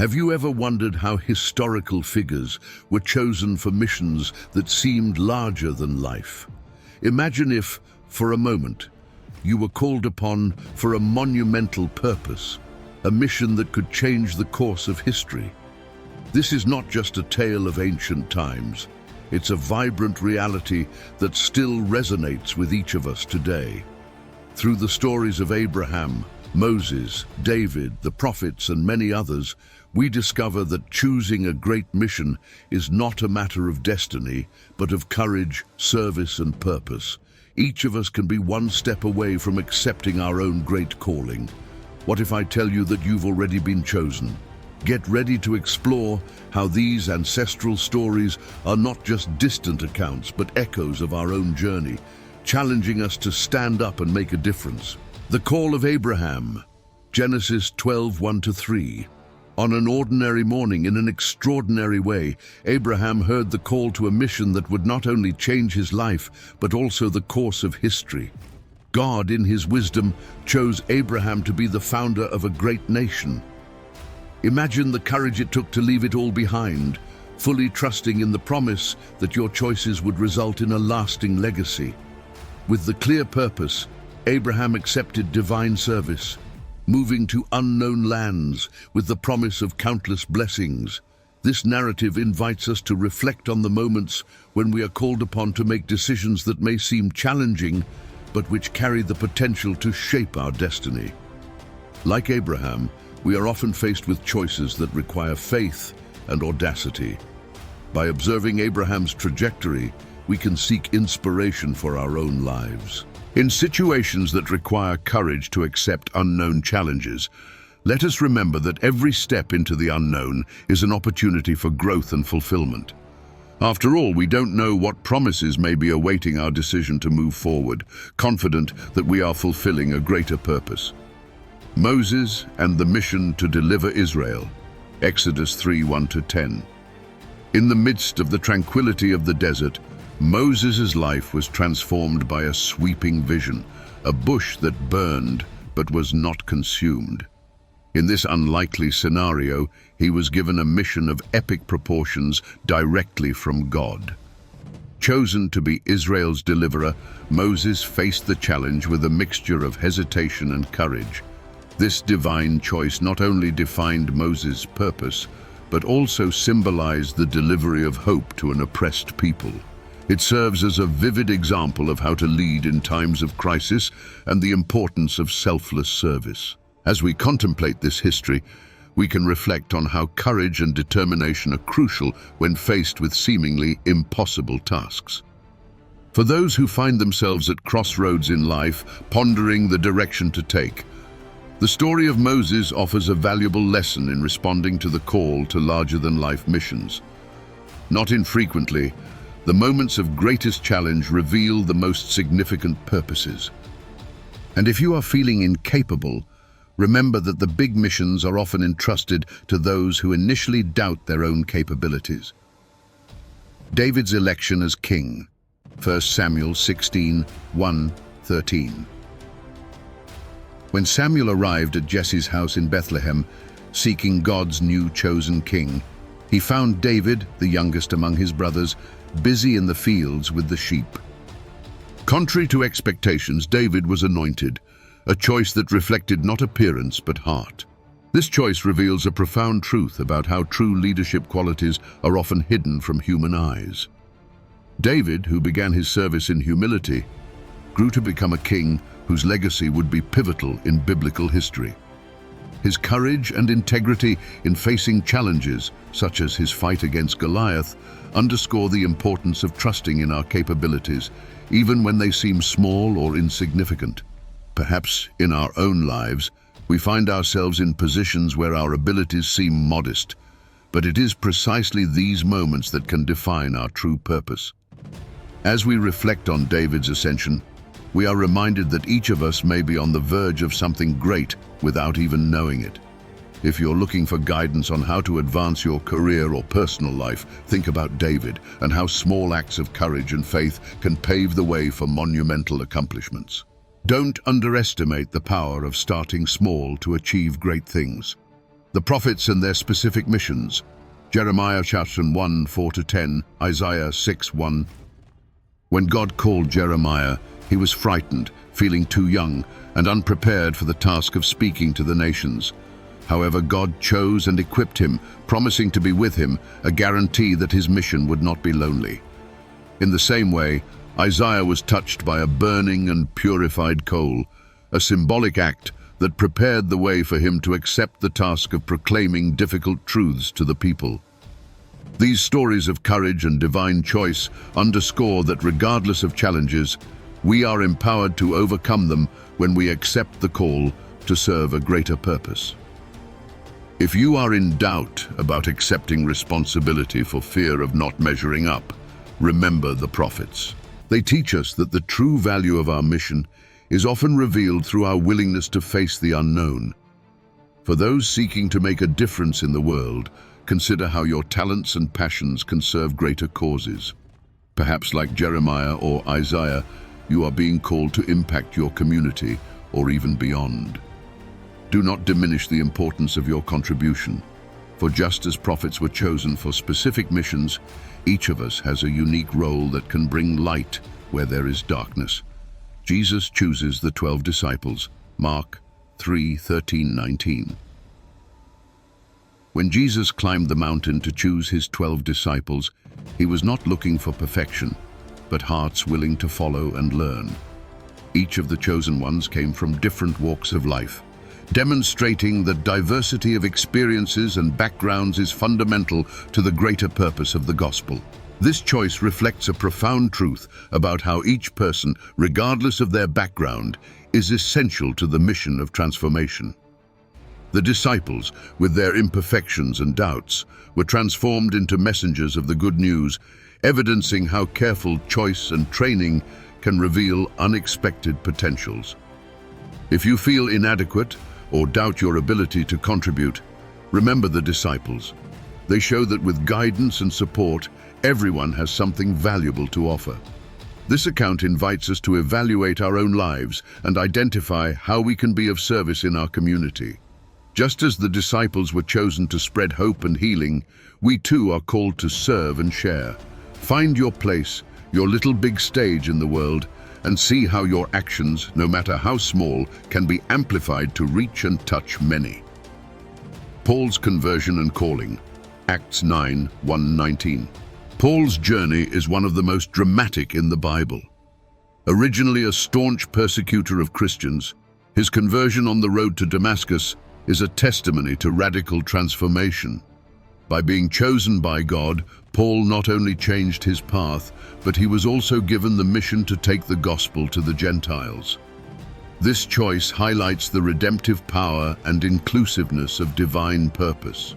Have you ever wondered how historical figures were chosen for missions that seemed larger than life? Imagine if, for a moment, you were called upon for a monumental purpose, a mission that could change the course of history. This is not just a tale of ancient times. It's a vibrant reality that still resonates with each of us today. Through the stories of Abraham, Moses, David, the prophets, and many others, we discover that choosing a great mission is not a matter of destiny, but of courage, service, and purpose. Each of us can be one step away from accepting our own great calling. What if I tell you that you've already been chosen? Get ready to explore how these ancestral stories are not just distant accounts, but echoes of our own journey, challenging us to stand up and make a difference. The call of Abraham, Genesis 12:1-3. On an ordinary morning, in an extraordinary way, Abraham heard the call to a mission that would not only change his life, but also the course of history. God, in his wisdom, chose Abraham to be the founder of a great nation. Imagine the courage it took to leave it all behind, fully trusting in the promise that your choices would result in a lasting legacy. With the clear purpose, Abraham accepted divine service, moving to unknown lands with the promise of countless blessings. This narrative invites us to reflect on the moments when we are called upon to make decisions that may seem challenging, but which carry the potential to shape our destiny. Like Abraham, we are often faced with choices that require faith and audacity. By observing Abraham's trajectory, we can seek inspiration for our own lives. In situations that require courage to accept unknown challenges, let us remember that every step into the unknown is an opportunity for growth and fulfillment. After all, we don't know what promises may be awaiting our decision to move forward, confident that we are fulfilling a greater purpose. Moses and the mission to deliver Israel, Exodus 3:1-10. In the midst of the tranquility of the desert, Moses' life was transformed by a sweeping vision, a bush that burned but was not consumed. In this unlikely scenario, he was given a mission of epic proportions directly from God. Chosen to be Israel's deliverer, Moses faced the challenge with a mixture of hesitation and courage. This divine choice not only defined Moses' purpose, but also symbolized the delivery of hope to an oppressed people. It serves as a vivid example of how to lead in times of crisis and the importance of selfless service. As we contemplate this history, we can reflect on how courage and determination are crucial when faced with seemingly impossible tasks. For those who find themselves at crossroads in life, pondering the direction to take, the story of Moses offers a valuable lesson in responding to the call to larger-than-life missions. Not infrequently, the moments of greatest challenge reveal the most significant purposes. And if you are feeling incapable, remember that the big missions are often entrusted to those who initially doubt their own capabilities. David's election as king, 1 Samuel 16:1-13. When Samuel arrived at Jesse's house in Bethlehem, seeking God's new chosen king, he found David, the youngest among his brothers, busy in the fields with the sheep. Contrary to expectations, David was anointed, a choice that reflected not appearance but heart. This choice reveals a profound truth about how true leadership qualities are often hidden from human eyes. David, who began his service in humility, grew to become a king whose legacy would be pivotal in biblical history. His courage and integrity in facing challenges, such as his fight against Goliath, underscore the importance of trusting in our capabilities, even when they seem small or insignificant. Perhaps in our own lives, we find ourselves in positions where our abilities seem modest, but it is precisely these moments that can define our true purpose. As we reflect on David's ascension, we are reminded that each of us may be on the verge of something great without even knowing it. If you're looking for guidance on how to advance your career or personal life, think about David and how small acts of courage and faith can pave the way for monumental accomplishments. Don't underestimate the power of starting small to achieve great things. The prophets and their specific missions. Jeremiah chapter 1, 4-10, Isaiah 6, 1. When God called Jeremiah, he was frightened, feeling too young and unprepared for the task of speaking to the nations. However, God chose and equipped him, promising to be with him, a guarantee that his mission would not be lonely. In the same way, Isaiah was touched by a burning and purified coal, a symbolic act that prepared the way for him to accept the task of proclaiming difficult truths to the people. These stories of courage and divine choice underscore that regardless of challenges, we are empowered to overcome them when we accept the call to serve a greater purpose. If you are in doubt about accepting responsibility for fear of not measuring up, remember the prophets. They teach us that the true value of our mission is often revealed through our willingness to face the unknown. For those seeking to make a difference in the world, consider how your talents and passions can serve greater causes. Perhaps like Jeremiah or Isaiah, you are being called to impact your community or even beyond. Do not diminish the importance of your contribution, for just as prophets were chosen for specific missions, each of us has a unique role that can bring light where there is darkness. Jesus chooses the 12 disciples, Mark 3:13-19. When Jesus climbed the mountain to choose his 12 disciples, he was not looking for perfection, but hearts willing to follow and learn. Each of the chosen ones came from different walks of life, demonstrating that diversity of experiences and backgrounds is fundamental to the greater purpose of the gospel. This choice reflects a profound truth about how each person, regardless of their background, is essential to the mission of transformation. The disciples, with their imperfections and doubts, were transformed into messengers of the good news, evidencing how careful choice and training can reveal unexpected potentials. If you feel inadequate or doubt your ability to contribute, remember the disciples. They show that with guidance and support, everyone has something valuable to offer. This account invites us to evaluate our own lives and identify how we can be of service in our community. Just as the disciples were chosen to spread hope and healing, we too are called to serve and share. Find your place, your little big stage in the world, and see how your actions, no matter how small, can be amplified to reach and touch many. Paul's conversion and calling, Acts 9:1-19. Paul's journey is one of the most dramatic in the Bible. Originally a staunch persecutor of Christians, his conversion on the road to Damascus is a testimony to radical transformation. By being chosen by God, Paul not only changed his path, but he was also given the mission to take the gospel to the Gentiles. This choice highlights the redemptive power and inclusiveness of divine purpose.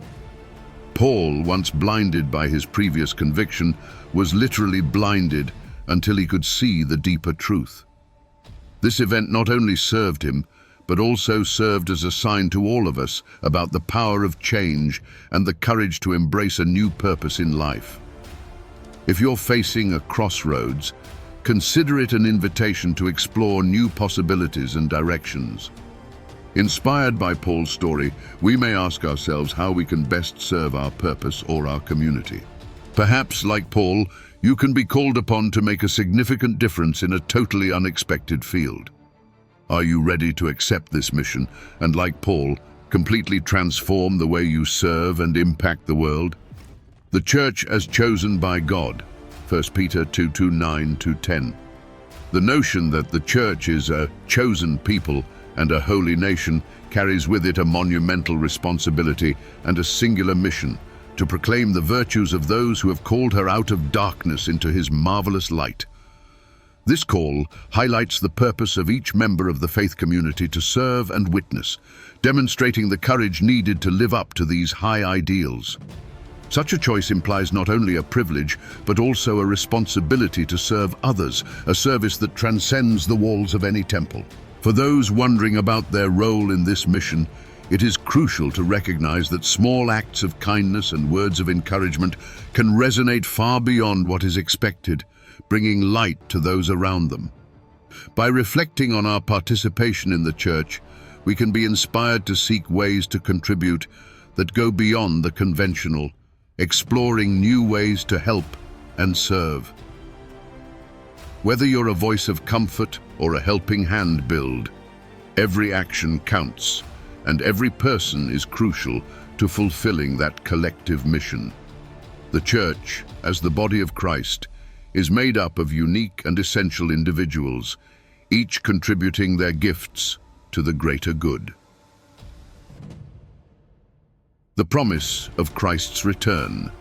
Paul, once blinded by his previous conviction, was literally blinded until he could see the deeper truth. This event not only served him, but also served as a sign to all of us about the power of change and the courage to embrace a new purpose in life. If you're facing a crossroads, consider it an invitation to explore new possibilities and directions. Inspired by Paul's story, we may ask ourselves how we can best serve our purpose or our community. Perhaps, like Paul, you can be called upon to make a significant difference in a totally unexpected field. Are you ready to accept this mission and, like Paul, completely transform the way you serve and impact the world? The church as chosen by God, 1 Peter 2:9-10. The notion that the church is a chosen people and a holy nation carries with it a monumental responsibility and a singular mission to proclaim the virtues of those who have called her out of darkness into his marvelous light. This call highlights the purpose of each member of the faith community to serve and witness, demonstrating the courage needed to live up to these high ideals. Such a choice implies not only a privilege, but also a responsibility to serve others, a service that transcends the walls of any temple. For those wondering about their role in this mission, it is crucial to recognize that small acts of kindness and words of encouragement can resonate far beyond what is expected, bringing light to those around them. By reflecting on our participation in the church, we can be inspired to seek ways to contribute that go beyond the conventional, exploring new ways to help and serve. Whether you're a voice of comfort or a helping hand build, every action counts, and every person is crucial to fulfilling that collective mission. The Church, as the body of Christ, is made up of unique and essential individuals, each contributing their gifts to the greater good. The promise of Christ's return.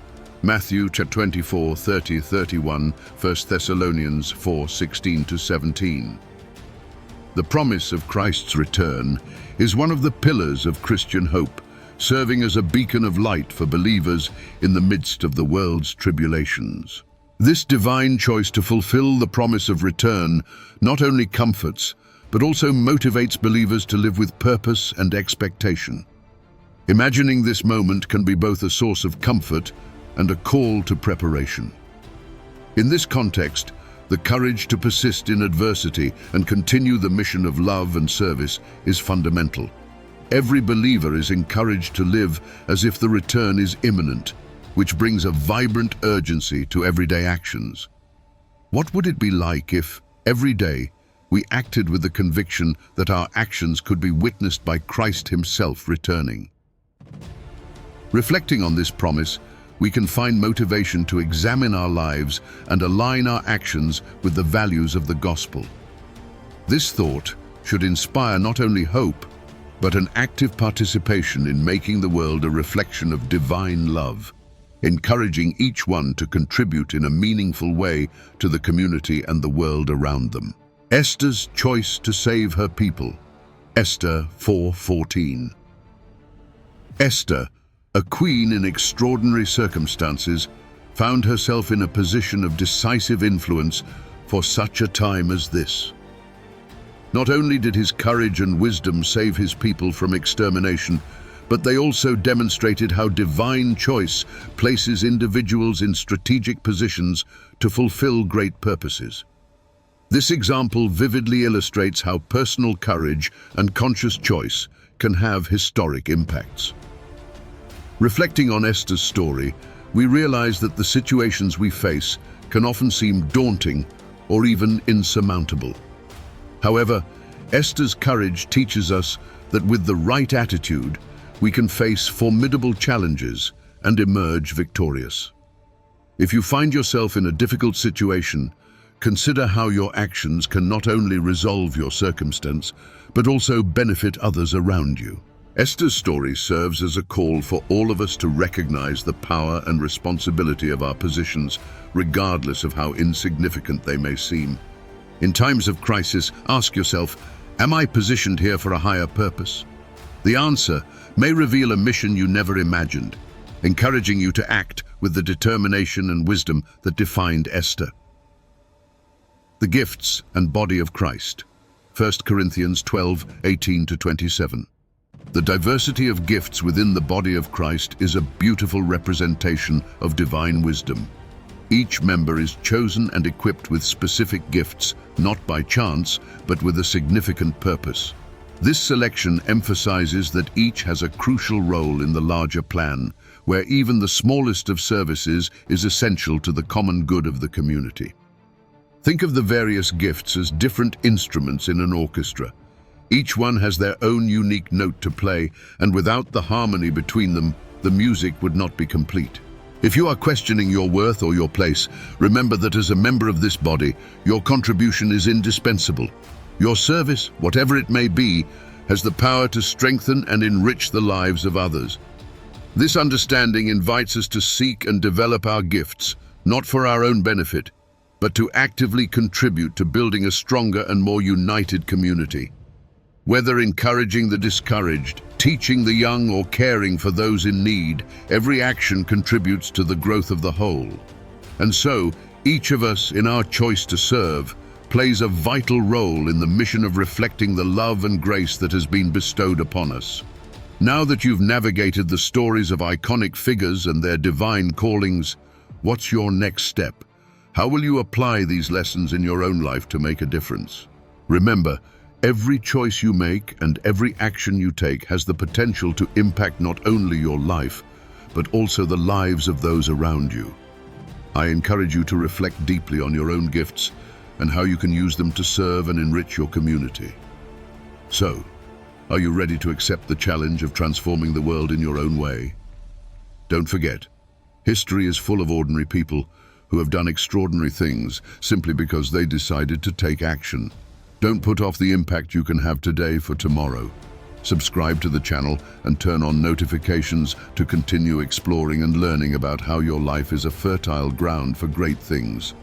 Matthew 24, 30, 31, 1 Thessalonians 4, 16-17. The promise of Christ's return is one of the pillars of Christian hope, serving as a beacon of light for believers in the midst of the world's tribulations. This divine choice to fulfill the promise of return not only comforts, but also motivates believers to live with purpose and expectation. Imagining this moment can be both a source of comfort and a call to preparation. In this context, the courage to persist in adversity and continue the mission of love and service is fundamental. Every believer is encouraged to live as if the return is imminent, which brings a vibrant urgency to everyday actions. What would it be like if, every day, we acted with the conviction that our actions could be witnessed by Christ Himself returning? Reflecting on this promise, we can find motivation to examine our lives and align our actions with the values of the gospel. This thought should inspire not only hope, but an active participation in making the world a reflection of divine love, encouraging each one to contribute in a meaningful way to the community and the world around them. Esther's choice to save her people. Esther 4:14. Esther, a queen in extraordinary circumstances, found herself in a position of decisive influence for such a time as this. Not only did his courage and wisdom save his people from extermination, but they also demonstrated how divine choice places individuals in strategic positions to fulfill great purposes. This example vividly illustrates how personal courage and conscious choice can have historic impacts. Reflecting on Esther's story, we realize that the situations we face can often seem daunting or even insurmountable. However, Esther's courage teaches us that with the right attitude, we can face formidable challenges and emerge victorious. If you find yourself in a difficult situation, consider how your actions can not only resolve your circumstance, but also benefit others around you. Esther's story serves as a call for all of us to recognize the power and responsibility of our positions, regardless of how insignificant they may seem. In times of crisis, ask yourself, am I positioned here for a higher purpose? The answer may reveal a mission you never imagined, encouraging you to act with the determination and wisdom that defined Esther. The gifts and body of Christ. 1 Corinthians 12:18-27. The diversity of gifts within the body of Christ is a beautiful representation of divine wisdom. Each member is chosen and equipped with specific gifts, not by chance, but with a significant purpose. This selection emphasizes that each has a crucial role in the larger plan, where even the smallest of services is essential to the common good of the community. Think of the various gifts as different instruments in an orchestra. Each one has their own unique note to play, and without the harmony between them, the music would not be complete. If you are questioning your worth or your place, remember that as a member of this body, your contribution is indispensable. Your service, whatever it may be, has the power to strengthen and enrich the lives of others. This understanding invites us to seek and develop our gifts, not for our own benefit, but to actively contribute to building a stronger and more united community. Whether encouraging the discouraged, teaching the young, or caring for those in need, every action contributes to the growth of the whole. And so, each of us, in our choice to serve, plays a vital role in the mission of reflecting the love and grace that has been bestowed upon us. Now that you've navigated the stories of iconic figures and their divine callings, what's your next step? How will you apply these lessons in your own life to make a difference? Remember, Every choice you make and every action you take has the potential to impact not only your life, but also the lives of those around you. I encourage you to reflect deeply on your own gifts and how you can use them to serve and enrich your community. So, are you ready to accept the challenge of transforming the world in your own way? Don't forget, history is full of ordinary people who have done extraordinary things simply because they decided to take action. Don't put off the impact you can have today for tomorrow. Subscribe to the channel and turn on notifications to continue exploring and learning about how your life is a fertile ground for great things.